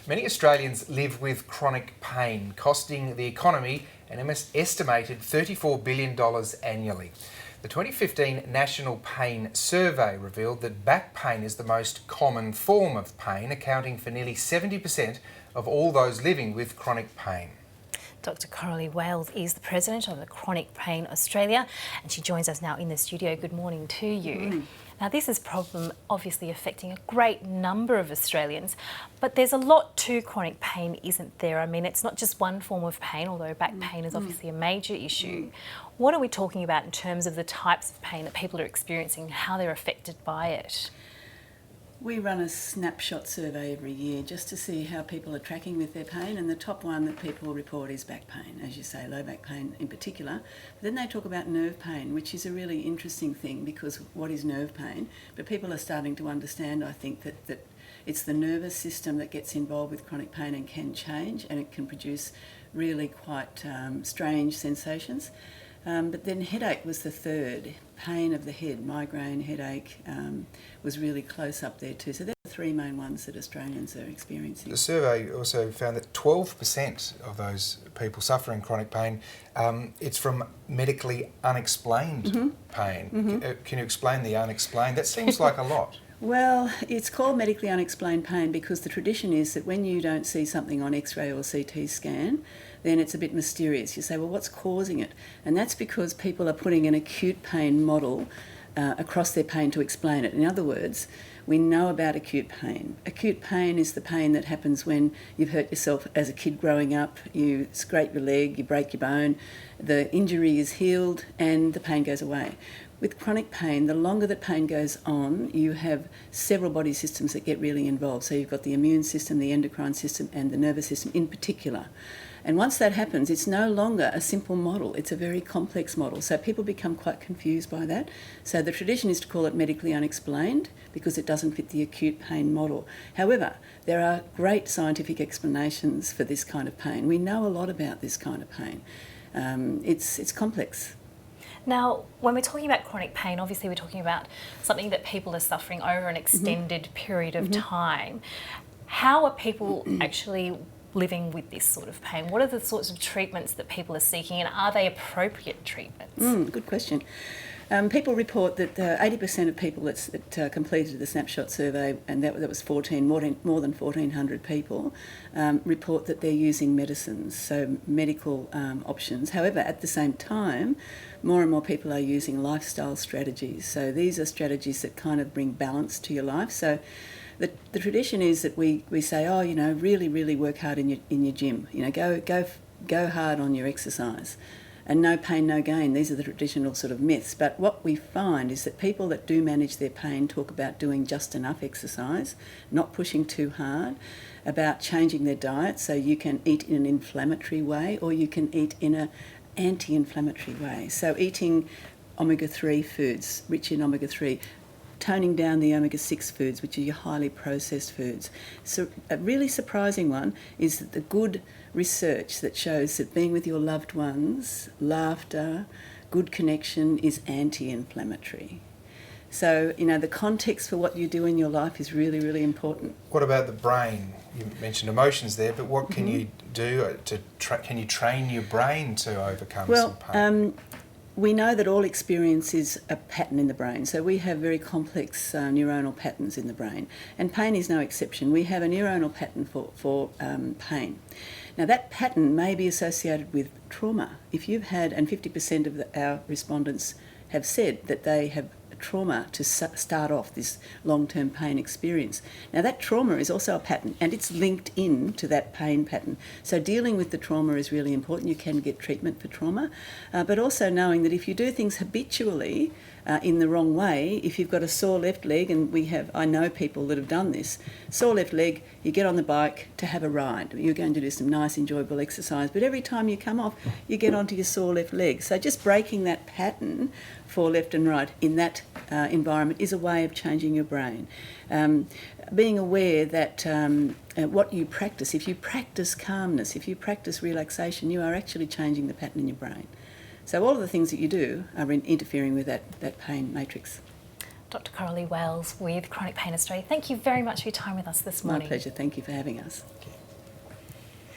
Many Australians live with chronic pain, costing the economy an estimated $34 billion annually. The 2015 National Pain Survey revealed that back pain is the most common form of pain, accounting for nearly 70% of all those living with chronic pain. Dr. Coralie Wales is the president of the Chronic Pain Australia, and she joins us now in the studio. Good morning to you. Good morning. Now, this is a problem obviously affecting a great number of Australians, but there's a lot to chronic pain, isn't there? I mean, it's not just one form of pain, although back pain is obviously a major issue. What are we talking about in terms of the types of pain that people are experiencing and how they're affected by it? We run a snapshot survey every year just to see how people are tracking with their pain, and the top one that people report is back pain, as you say, low back pain in particular. But then they talk about nerve pain, which is a really interesting thing, because what is nerve pain? But people are starting to understand, I think, that it's the nervous system that gets involved with chronic pain and can change, and it can produce really quite strange sensations. But then headache was the third. Pain of the head, migraine, headache, was really close up there too. So they're the three main ones that Australians are experiencing. The survey also found that 12% of those people suffering chronic pain, it's from medically unexplained pain. Can you explain the unexplained? That seems like a lot. Well, it's called medically unexplained pain because the tradition is that when you don't see something on X-ray or CT scan, then it's a bit mysterious. You say, well, what's causing it? And that's because people are putting an acute pain model across their pain to explain it. In other words, we know about acute pain. Acute pain is the pain that happens when you've hurt yourself as a kid growing up, you scrape your leg, you break your bone, the injury is healed and the pain goes away. With chronic pain, the longer that pain goes on, you have several body systems that get really involved. So you've got the immune system, the endocrine system, and the nervous system in particular. And once that happens, it's no longer a simple model, it's a very complex model. So people become quite confused by that. So the tradition is to call it medically unexplained because it doesn't fit the acute pain model. However, there are great scientific explanations for this kind of pain. We know a lot about this kind of pain. It's complex. Now, when we're talking about chronic pain, obviously we're talking about something that people are suffering over an extended period of time. How are people actually living with this sort of pain? What are the sorts of treatments that people are seeking, and are they appropriate treatments? Good question. People report that 80% of people that completed the snapshot survey, and that was more than 1,400 people, report that they're using medicines, so medical options. However, at the same time, more and more people are using lifestyle strategies. So these are strategies that kind of bring balance to your life. So the tradition is that we say, oh, you know, really work hard in your gym. You know, go hard on your exercise. And no pain, no gain. These are the traditional sort of myths. But what we find is that people that do manage their pain talk about doing just enough exercise, not pushing too hard, about changing their diet. So you can eat in an inflammatory way or you can eat in an anti-inflammatory way. So eating omega-3 foods, rich in omega-3, toning down the omega-6 foods, which are your highly processed foods. So a really surprising one is that the good research that shows that being with your loved ones, laughter, good connection is anti-inflammatory. So, you know, the context for what you do in your life is really important. What about the brain? You mentioned emotions there, but what can you do can you train your brain to overcome some pain? We know that all experience is a pattern in the brain. So we have very complex neuronal patterns in the brain. And pain is no exception. We have a neuronal pattern for pain. Now that pattern may be associated with trauma. If you've had, and 50% of our respondents have said that they have trauma to start off this long-term pain experience. Now that trauma is also a pattern and it's linked in to that pain pattern. So dealing with the trauma is really important. You can get treatment for trauma, but also knowing that if you do things habitually in the wrong way, if you've got a sore left leg, and I know people that have done this, sore left leg, you get on the bike to have a ride. You're going to do some nice enjoyable exercise, but every time you come off, you get onto your sore left leg. So just breaking that pattern for left and right in that environment is a way of changing your brain. Being aware that what you practice, if you practice calmness, if you practice relaxation, you are actually changing the pattern in your brain. So all of the things that you do are interfering with that pain matrix. Dr. Coralie Wells with Chronic Pain Australia. Thank you very much for your time with us this morning. My pleasure. Thank you for having us. Okay.